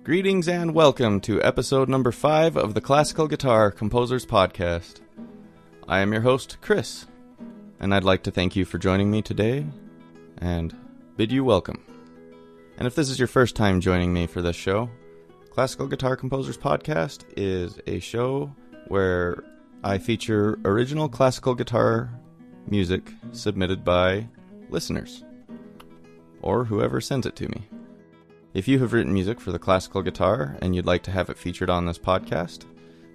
Greetings and welcome to episode number 5 of the Classical Guitar Composers Podcast. I am your host, Chris, and I'd like to thank you for joining me today and bid you welcome. And if this is your first time joining me for this show, Classical Guitar Composers Podcast is a show where I feature original classical guitar music submitted by listeners, or whoever sends it to me. If you have written music for the classical guitar and you'd like to have it featured on this podcast,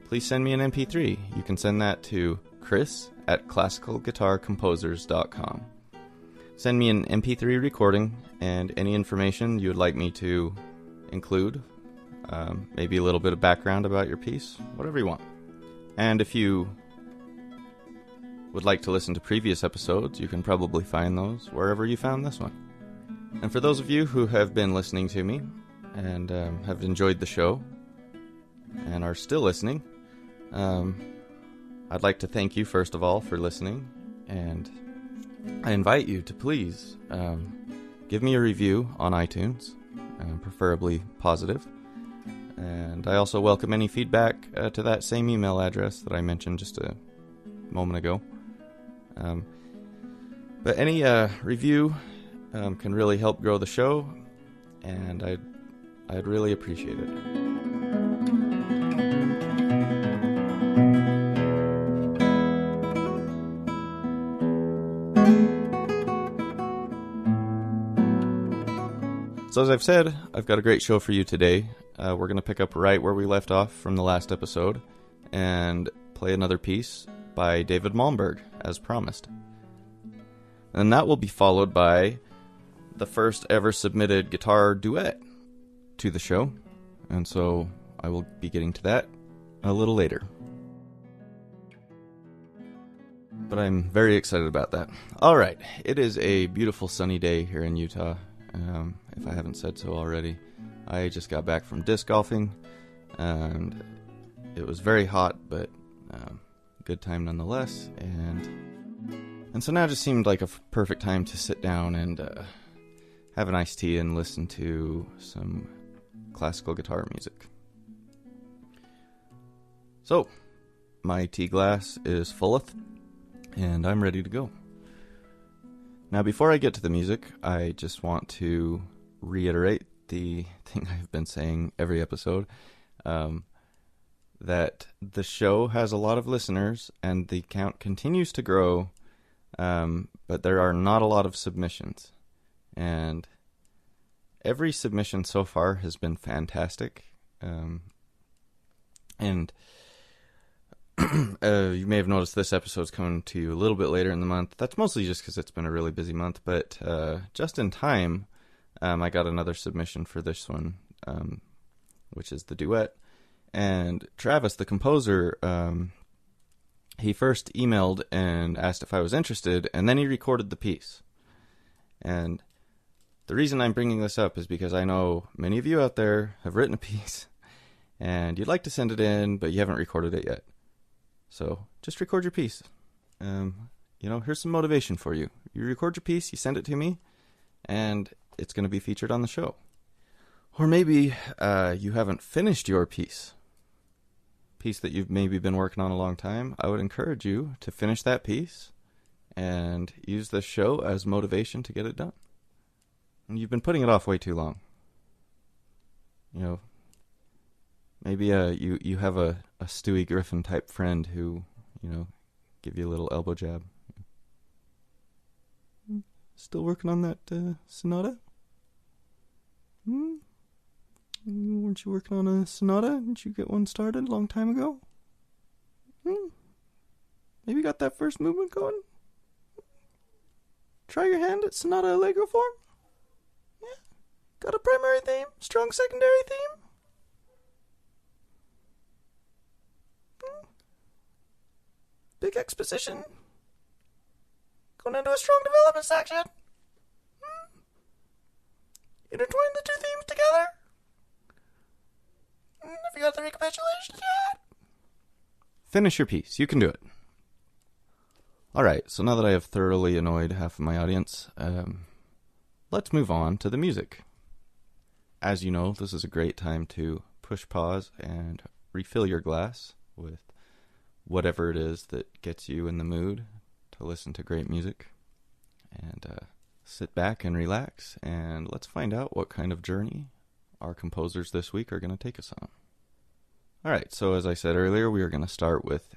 please send me an MP3. You can send that to chris@classicalguitarcomposers.com. Send me an MP3 recording and any information you would like me to include, maybe a little bit of background about your piece, whatever you want. And if you would like to listen to previous episodes, you can probably find those wherever you found this one. And for those of you who have been listening to me and have enjoyed the show and are still listening, I'd like to thank you first of all for listening, and I invite you to please give me a review on iTunes, preferably positive. And I also welcome any feedback to that same email address that I mentioned just a moment ago. But any review can really help grow the show, and I'd really appreciate it. So as I've said, I've got a great show for you today. We're going to pick up right where we left off from the last episode and play another piece by David Malmberg, as promised. And that will be followed by the first ever submitted guitar duet to the show, and so I will be getting to that a little later. But I'm very excited about that. Alright, it is a beautiful sunny day here in Utah, if I haven't said so already. I just got back from disc golfing, and it was very hot, but good time nonetheless, and so now it just seemed like a perfect time to sit down and have an iced tea and listen to some classical guitar music. So, my tea glass is fulleth, and I'm ready to go. Now, before I get to the music, I just want to reiterate the thing I've been saying every episode, that the show has a lot of listeners, and the count continues to grow, but there are not a lot of submissions. And every submission so far has been fantastic. And you may have noticed this episode's coming to you a little bit later in the month. That's mostly just because it's been a really busy month. But just in time, I got another submission for this one, which is the duet. And Travis, the composer, he first emailed and asked if I was interested, and then he recorded the piece. And the reason I'm bringing this up is because I know many of you out there have written a piece, and you'd like to send it in, but you haven't recorded it yet. So just record your piece. Here's some motivation for you. You record your piece, you send it to me, and it's going to be featured on the show. Or maybe you haven't finished your piece that you've maybe been working on a long time. I would encourage you to finish that piece and use this show as motivation to get it done. And you've been putting it off way too long. Maybe you have a Stewie Griffen type friend who, give you a little elbow jab. Still working on that Sonata? Weren't you working on a Sonata? Didn't you get one started a long time ago? Maybe you got that first movement going? Try your hand at Sonata Allegro form? Yeah. Got a primary theme? Strong secondary theme? Big exposition? Going into a strong development section? Intertwine the two themes together? Have you got the recapitulation yet? Finish your piece. You can do it. Alright, so now that I have thoroughly annoyed half of my audience, let's move on to the music. as you know, this is a great time to push pause and refill your glass with whatever it is that gets you in the mood to listen to great music. And sit back and relax, and let's find out what kind of journey our composers this week are going to take us on. All right, so as I said earlier, we are going to start with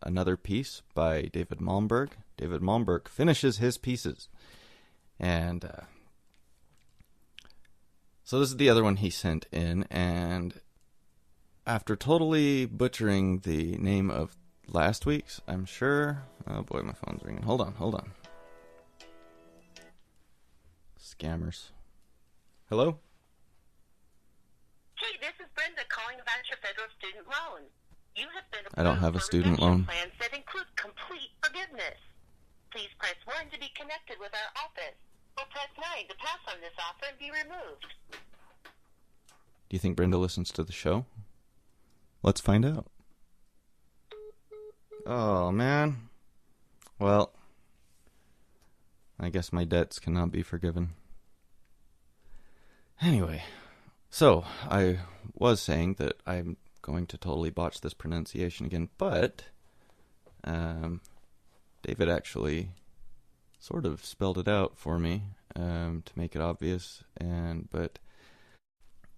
another piece by David Malmberg. David Malmberg finishes his pieces. And so this is the other one he sent in, and after totally butchering the name of last week's, I'm sure... Oh boy, my phone's ringing. Hold on. Scammers. Hello? Hey, this is Brenda calling about your federal student loan. You have been approved I don't have a for student redemption loan. plans that include complete forgiveness. Please press 1 to be connected with our office, or press 9 to pass on this offer and be removed. Do you think Brenda listens to the show? Let's find out. Oh, man. Well, I guess my debts cannot be forgiven. Anyway, so I was saying that I'm going to totally botch this pronunciation again, but David actually sort of spelled it out for me to make it obvious, but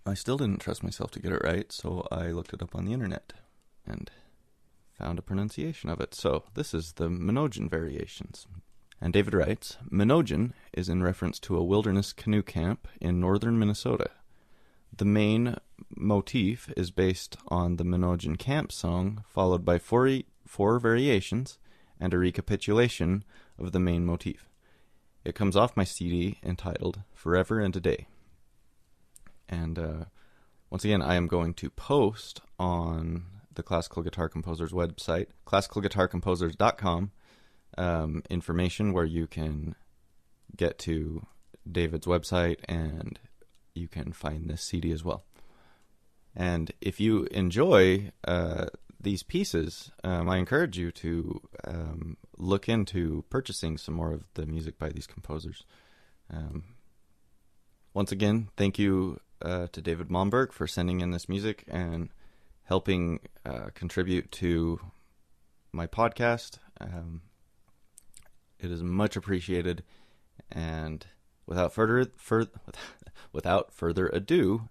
I still didn't trust myself to get it right, so I looked it up on the internet and found a pronunciation of it. So this is the Minoan Variations. And David writes, Minoan is in reference to a wilderness canoe camp in northern Minnesota. The main motif is based on the Minoan camp song, followed by four variations and a recapitulation of the main motif. It comes off my CD entitled Forever and a Day. And once again, I am going to post on the Classical Guitar Composers website, classicalguitarcomposers.com, information where you can get to David's website and you can find this CD as well. And if you enjoy these pieces, I encourage you to look into purchasing some more of the music by these composers. Once again, thank you to David Malmberg for sending in this music and helping contribute to my podcast. It is much appreciated, and without further ado,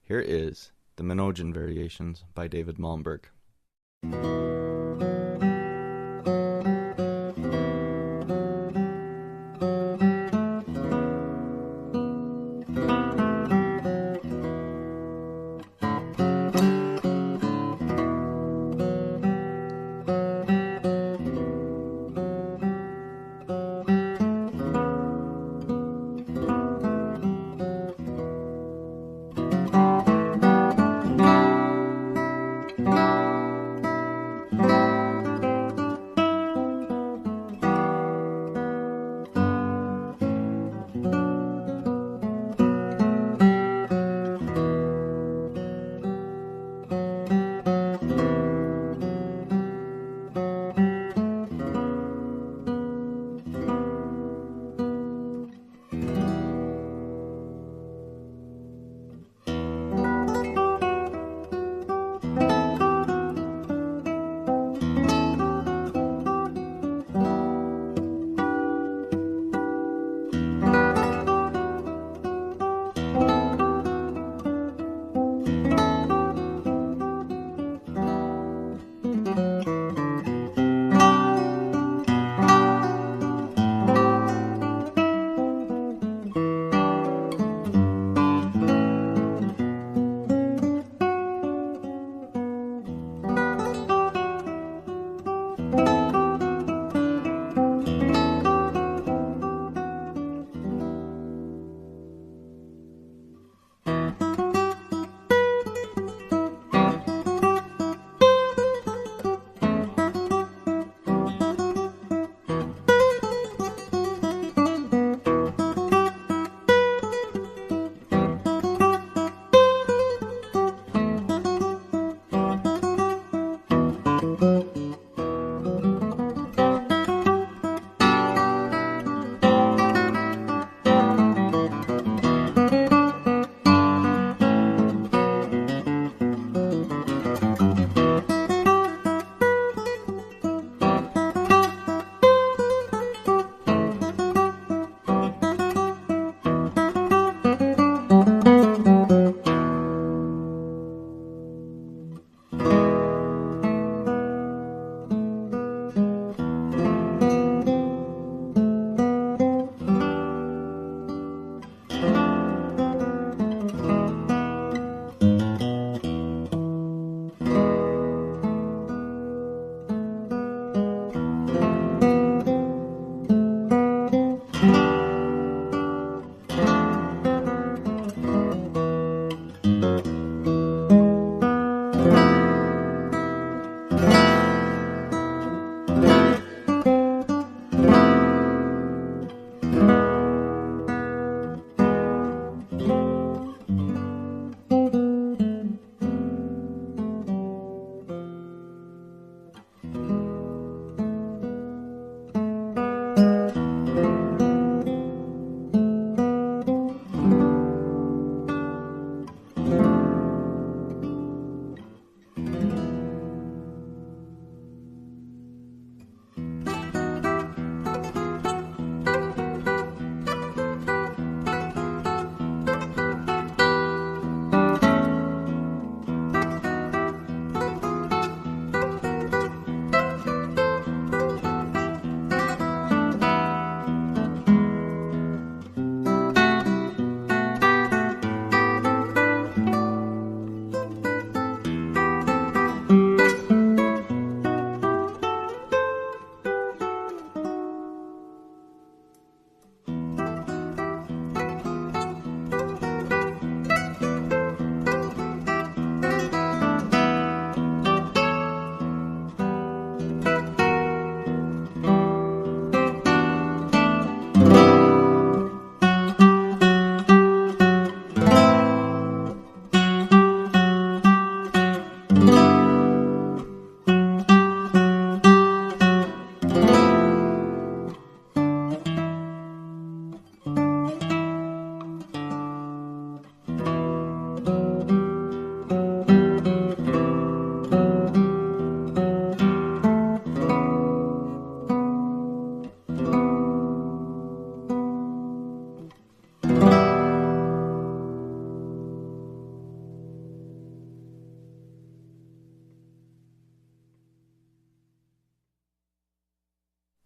here is the Minoan Variations by David Malmberg.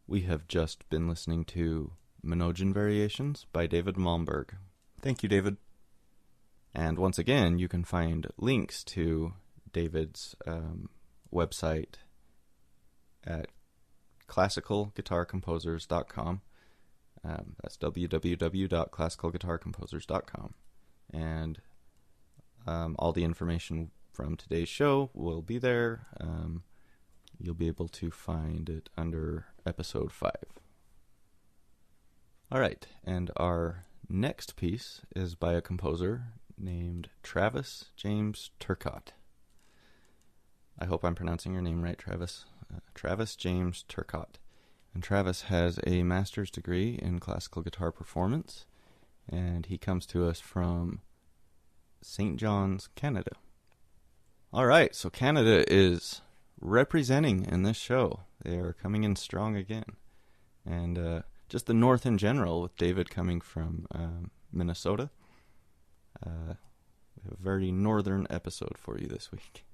We have just been listening to Minoan Variations by David Malmberg. Thank you, David. And once again, you can find links to David's website at classicalguitarcomposers.com. That's www.classicalguitarcomposers.com. And all the information from today's show will be there. You'll be able to find it under episode 5. All right, and our next piece is by a composer named Travis James Turcotte. I hope I'm pronouncing your name right, Travis. Travis James Turcotte. And Travis has a master's degree in classical guitar performance, and he comes to us from St. John's, Canada. All right, so Canada is representing in this show. They are coming in strong again. And just the North in general, with David coming from Minnesota. We have a very northern episode for you this week.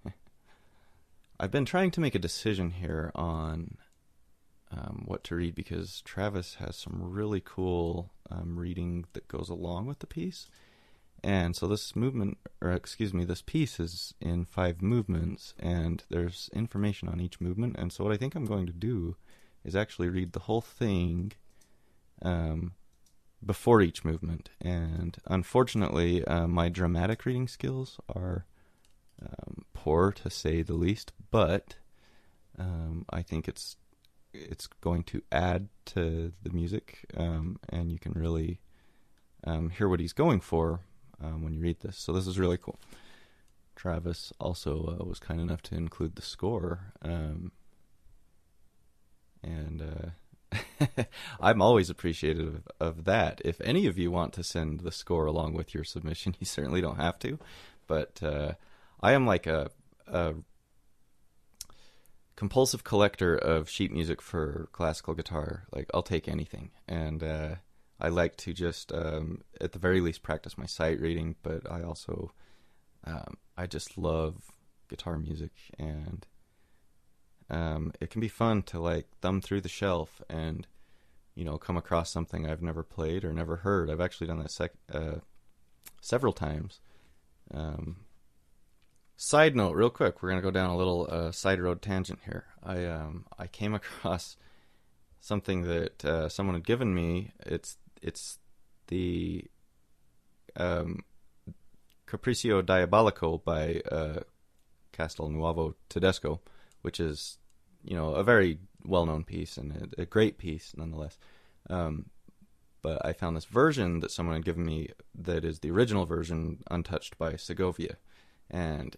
I've been trying to make a decision here on what to read, because Travis has some really cool reading that goes along with the piece. And so this piece is in 5 movements, and there's information on each movement. And so what I think I'm going to do is actually read the whole thing before each movement. And unfortunately, my dramatic reading skills are poor, to say the least, but I think it's going to add to the music, and you can really hear what he's going for when you read this. So this is really cool. Travis also was kind enough to include the score, and I'm always appreciative of that. If any of you want to send the score along with your submission, you certainly don't have to, but I am like a compulsive collector of sheet music for classical guitar. Like, I'll take anything, and I like to just, at the very least, practice my sight reading, but I also, I just love guitar music, and it can be fun to, like, thumb through the shelf and, come across something I've never played or never heard. I've actually done that several times. Side note, real quick, we're going to go down a little side road tangent here. I came across something that someone had given me. It's the Capriccio Diabolico by Castelnuovo Tedesco, which is, a very well-known piece and a great piece nonetheless. But I found this version that someone had given me that is the original version, untouched by Segovia. And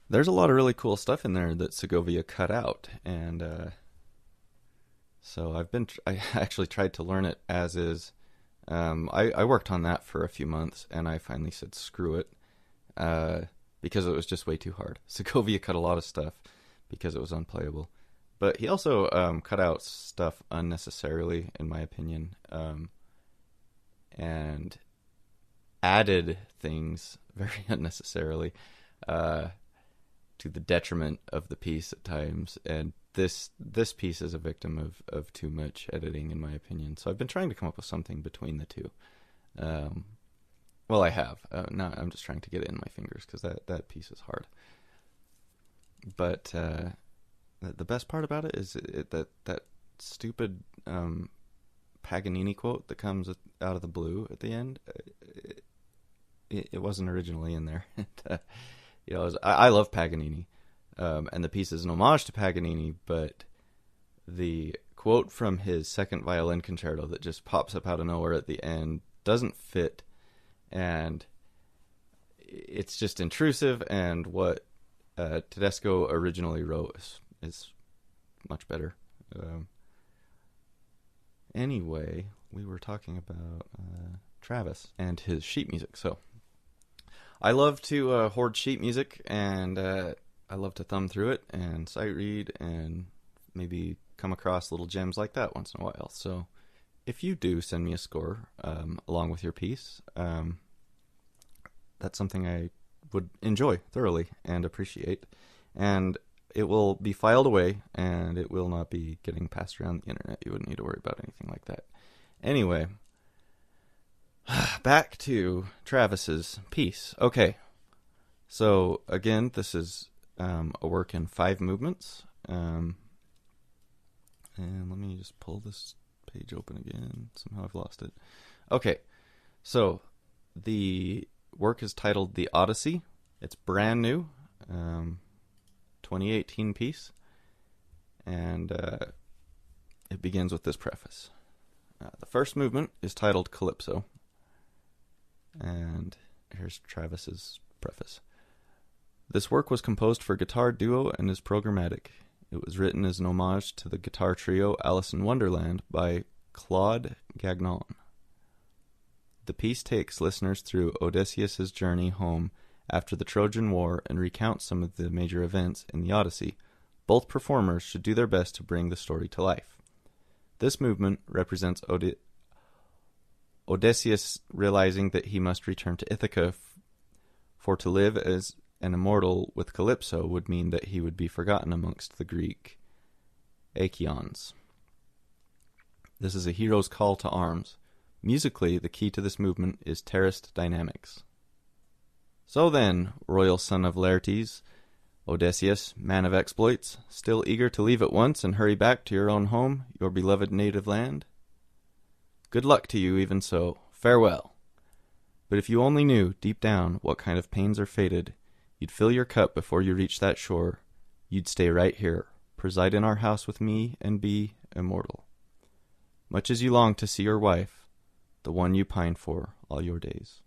there's a lot of really cool stuff in there that Segovia cut out. And so I actually tried to learn it as is. I worked on that for a few months, and I finally said screw it, because it was just way too hard. Segovia cut a lot of stuff because it was unplayable. But he also cut out stuff unnecessarily, in my opinion, and added things very unnecessarily to the detriment of the piece at times. And this piece is a victim of too much editing, in my opinion. So I've been trying to come up with something between the two. Well, I have. Now I'm just trying to get it in my fingers, because that piece is hard. But the best part about it is that stupid Paganini quote that comes out of the blue at the end. It wasn't originally in there. I love Paganini, and the piece is an homage to Paganini, but the quote from his second violin concerto that just pops up out of nowhere at the end doesn't fit, and it's just intrusive, and what Tedesco originally wrote is much better. Anyway, we were talking about Travis and his sheet music. So I love to hoard sheet music, and I love to thumb through it and sight read and maybe come across little gems like that once in a while. So if you do send me a score along with your piece, that's something I would enjoy thoroughly and appreciate. And it will be filed away, and it will not be getting passed around the internet. You wouldn't need to worry about anything like that. Anyway, back to Travis's piece. Okay, so again, this is a work in 5 movements. And let me just pull this page open again. Somehow I've lost it. Okay, so the work is titled The Odyssey. It's brand new, 2018 piece, and it begins with this preface. The first movement is titled Calypso, and here's Travis's preface. This work was composed for guitar duo and is programmatic. It was written as an homage to the guitar trio Alice in Wonderland by Claude Gagnon. The piece takes listeners through Odysseus' journey home after the Trojan War and recounts some of the major events in the Odyssey. Both performers should do their best to bring the story to life. This movement represents Odysseus realizing that he must return to Ithaca, for to live as an immortal with Calypso would mean that he would be forgotten amongst the Greek Achaeans. This is a hero's call to arms. Musically, the key to this movement is terraced dynamics. So then, royal son of Laertes, Odysseus, man of exploits, still eager to leave at once and hurry back to your own home, your beloved native land? Good luck to you even so. Farewell. But if you only knew, deep down, what kind of pains are fated, you'd fill your cup before you reach that shore. You'd stay right here, preside in our house with me, and be immortal. Much as you long to see your wife, the one you pine for all your days.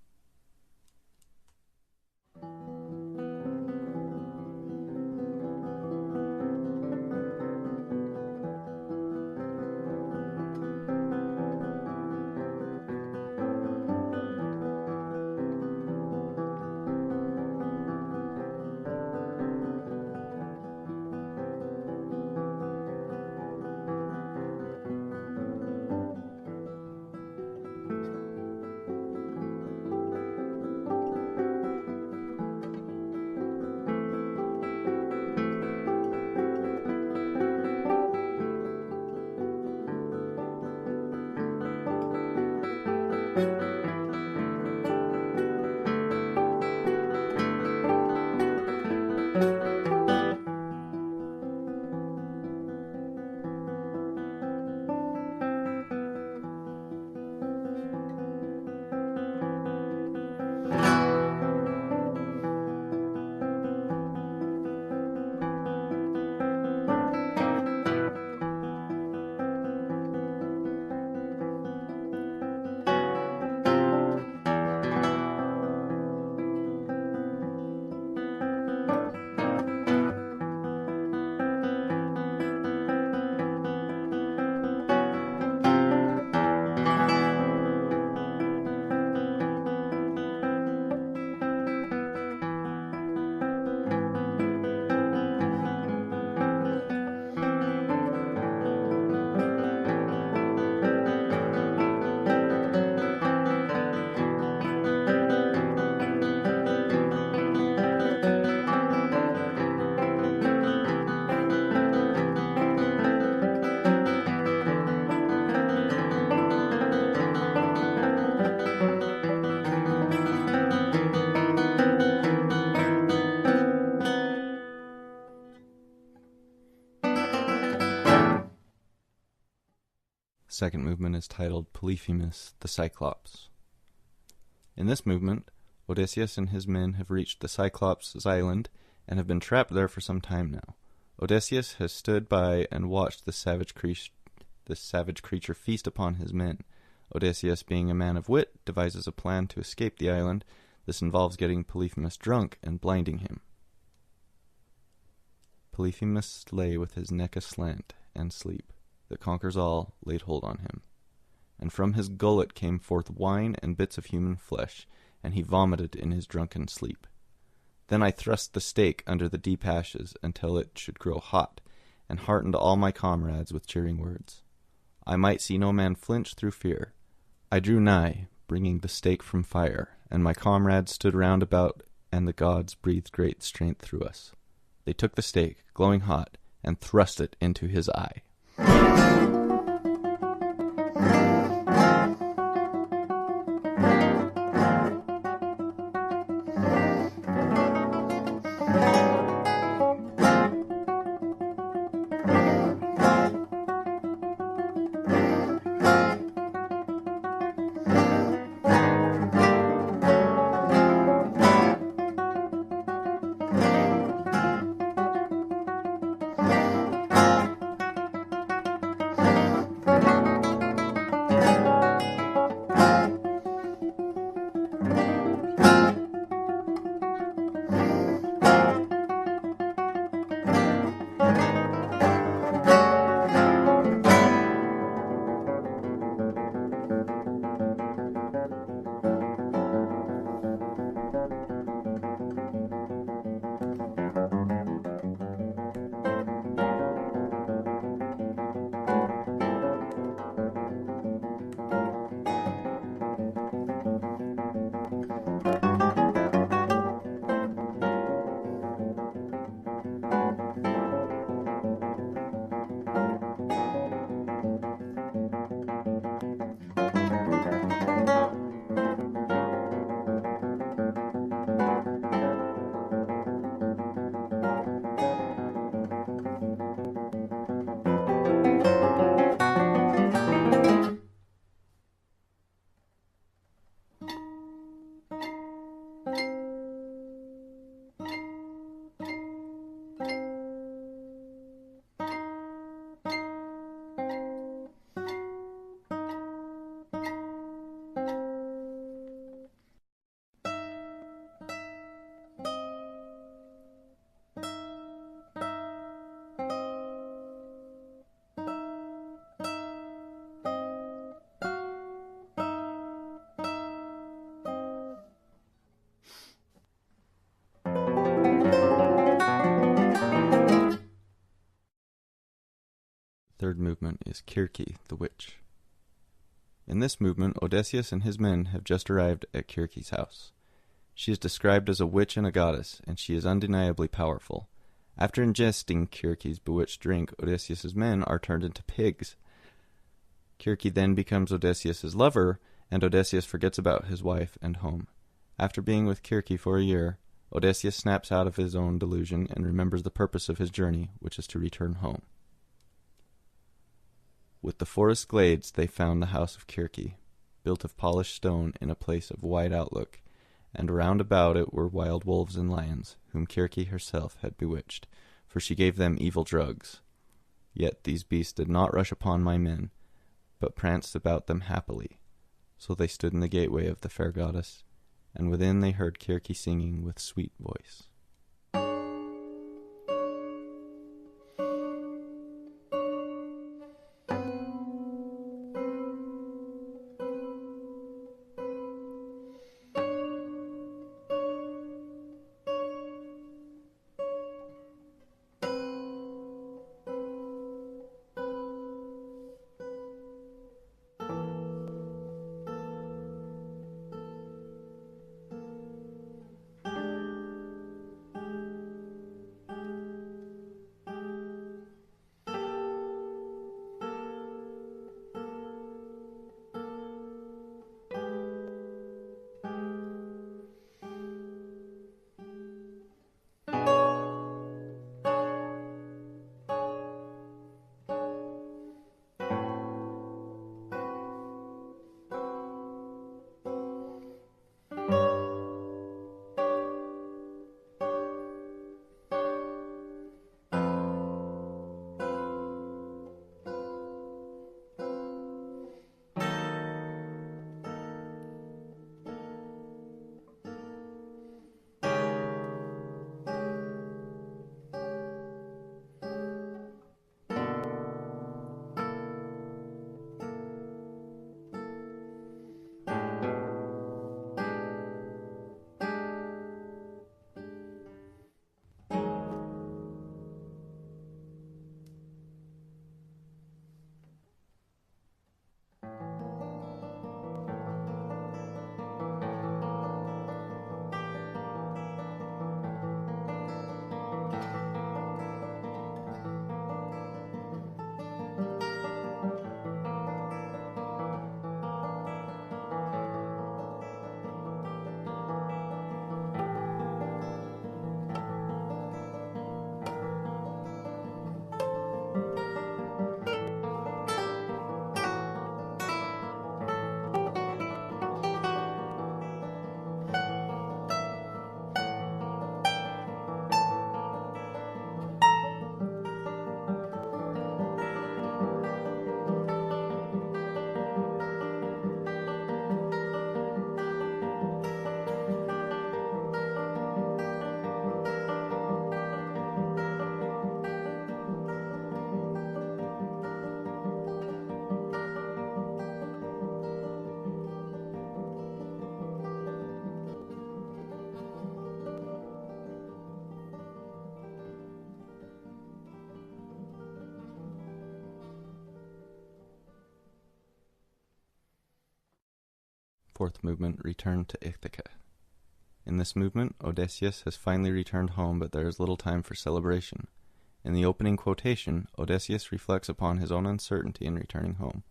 Second movement is titled Polyphemus the Cyclops. In this movement, Odysseus and his men have reached the Cyclops' island and have been trapped there for some time now. Odysseus has stood by and watched the savage creature feast upon his men. Odysseus, being a man of wit, devises a plan to escape the island. This involves getting Polyphemus drunk and blinding him. Polyphemus lay with his neck aslant, and sleep, that conquers all, laid hold on him. And from his gullet came forth wine and bits of human flesh, and he vomited in his drunken sleep. Then I thrust the stake under the deep ashes until it should grow hot, and heartened all my comrades with cheering words. I might see no man flinch through fear. I drew nigh, bringing the stake from fire, and my comrades stood round about, and the gods breathed great strength through us. They took the stake, glowing hot, and thrust it into his eye. Third movement is Circe, the witch. In this movement, Odysseus and his men have just arrived at Circe's house. She is described as a witch and a goddess, and she is undeniably powerful. After ingesting Circe's bewitched drink, Odysseus's men are turned into pigs. Circe then becomes Odysseus's lover, and Odysseus forgets about his wife and home. After being with Circe for a year, Odysseus snaps out of his own delusion and remembers the purpose of his journey, which is to return home. With the forest glades they found the house of Circe, built of polished stone in a place of wide outlook, and round about it were wild wolves and lions, whom Circe herself had bewitched, for she gave them evil drugs. Yet these beasts did not rush upon my men, but pranced about them happily. So they stood in the gateway of the fair goddess, and within they heard Circe singing with sweet voice. Fourth movement, return to Ithaca. In this movement, Odysseus has finally returned home, but there is little time for celebration. In the opening quotation, Odysseus reflects upon his own uncertainty in returning home.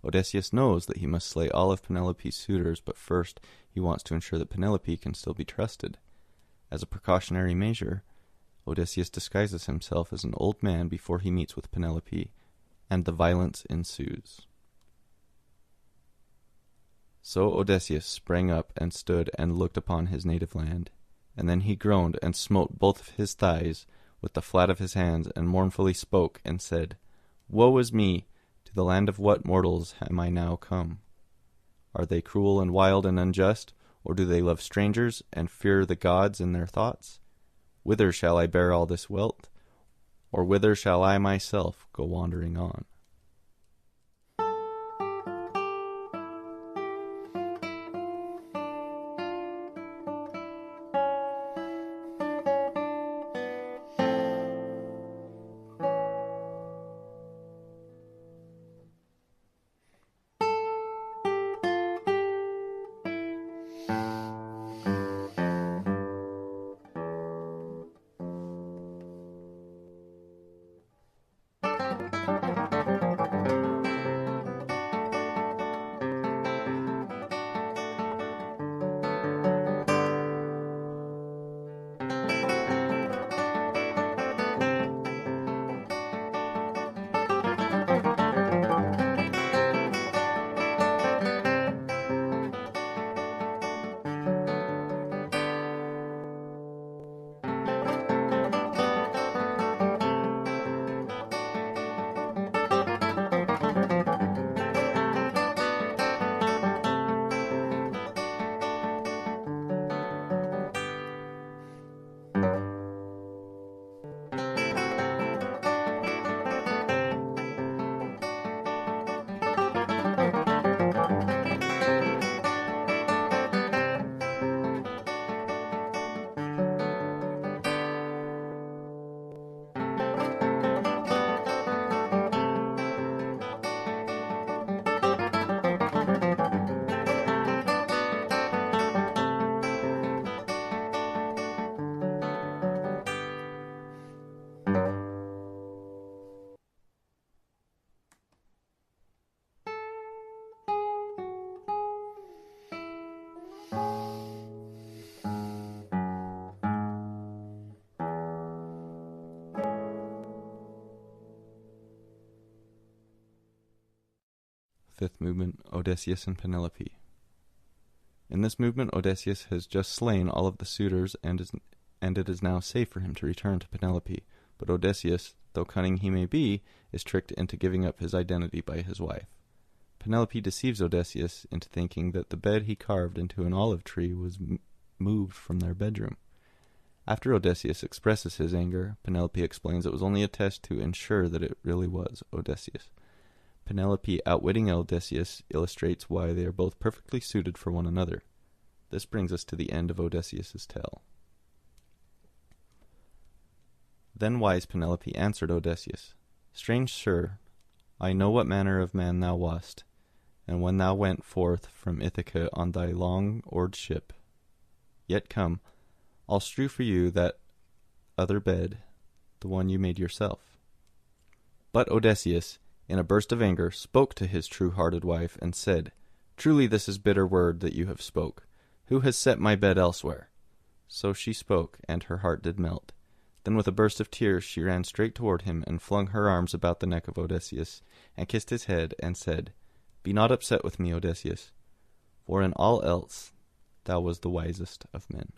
Odysseus knows that he must slay all of Penelope's suitors, but first he wants to ensure that Penelope can still be trusted. As a precautionary measure, Odysseus disguises himself as an old man before he meets with Penelope, and the violence ensues. So Odysseus sprang up and stood and looked upon his native land, and then he groaned and smote both of his thighs with the flat of his hands, and mournfully spoke, and said, Woe is me! To the land of what mortals am I now come? Are they cruel and wild and unjust, or do they love strangers, and fear the gods in their thoughts? Whither shall I bear all this wealth, or whither shall I myself go wandering on? Fifth movement, Odysseus and Penelope. In this movement, Odysseus has just slain all of the suitors, and it is now safe for him to return to Penelope. But Odysseus, though cunning he may be, is tricked into giving up his identity by his wife. Penelope deceives Odysseus into thinking that the bed he carved into an olive tree was moved from their bedroom. After Odysseus expresses his anger, Penelope explains it was only a test to ensure that it really was Odysseus. Penelope, outwitting Odysseus, illustrates why they are both perfectly suited for one another. This brings us to the end of Odysseus's tale. Then wise Penelope answered Odysseus, Strange sir, I know what manner of man thou wast, and when thou went forth from Ithaca on thy long-oared ship. Yet come, I'll strew for you that other bed, the one you made yourself. But Odysseus, in a burst of anger, spoke to his true-hearted wife, and said, Truly this is bitter word that you have spoke. Who has set my bed elsewhere? So she spoke, and her heart did melt. Then with a burst of tears she ran straight toward him, and flung her arms about the neck of Odysseus, and kissed his head, and said, Be not upset with me, Odysseus, for in all else thou was the wisest of men.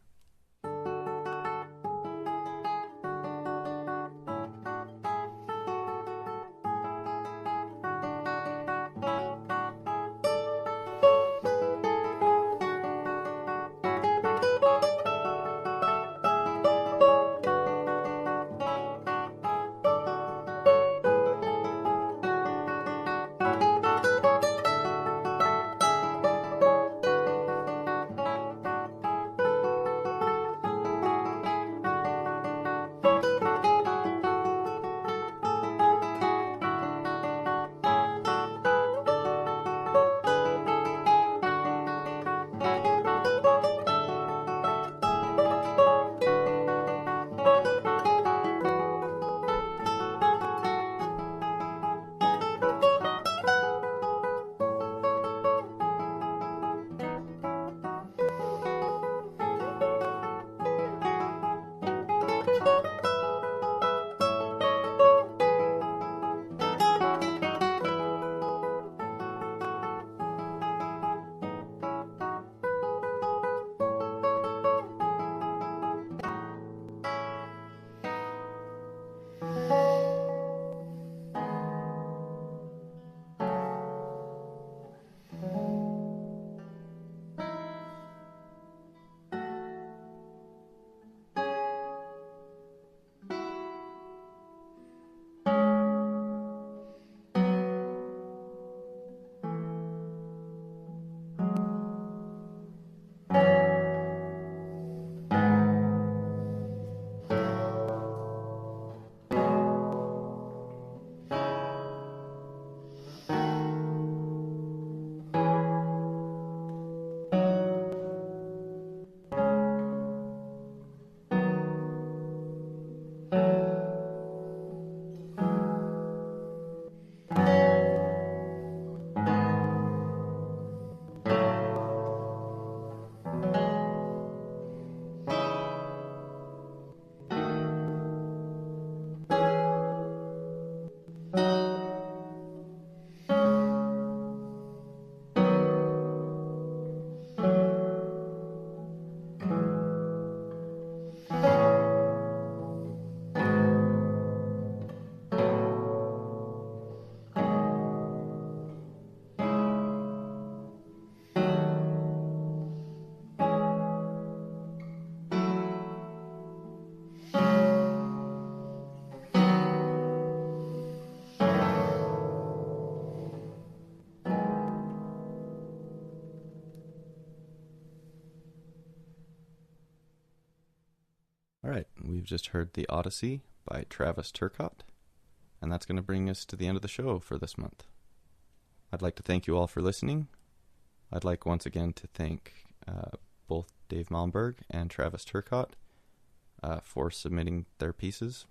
we've just heard The Odyssey by Travis Turcotte, and that's going to bring us to the end of the show for this month. I'd like to thank you all for listening. I'd like once again to thank both Dave Malmberg and Travis Turcotte for submitting their pieces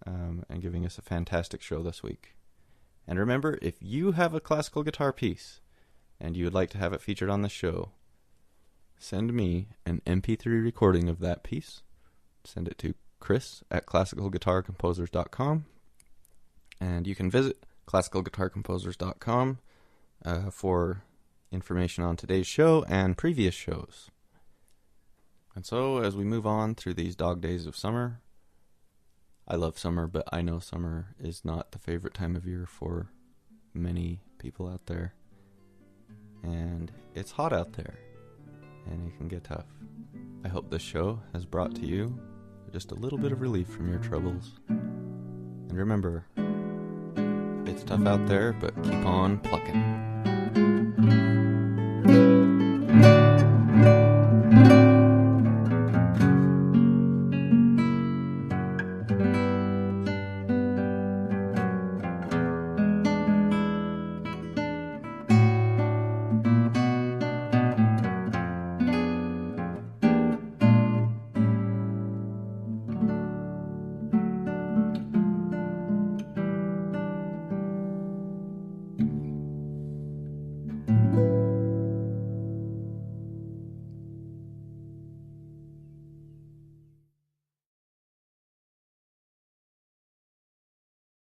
and giving us a fantastic show this week. And remember, if you have a classical guitar piece and you would like to have it featured on the show, send me an MP3 recording of that piece. Send it to chris@classicalguitarcomposers.com. And you can visit classicalguitarcomposers.com for information on today's show and previous shows. And so, as we move on through these dog days of summer, I love summer, but I know summer is not the favorite time of year for many people out there. And it's hot out there, and it can get tough. I hope this show has brought to you just a little bit of relief from your troubles. And remember, it's tough out there, but keep on plucking.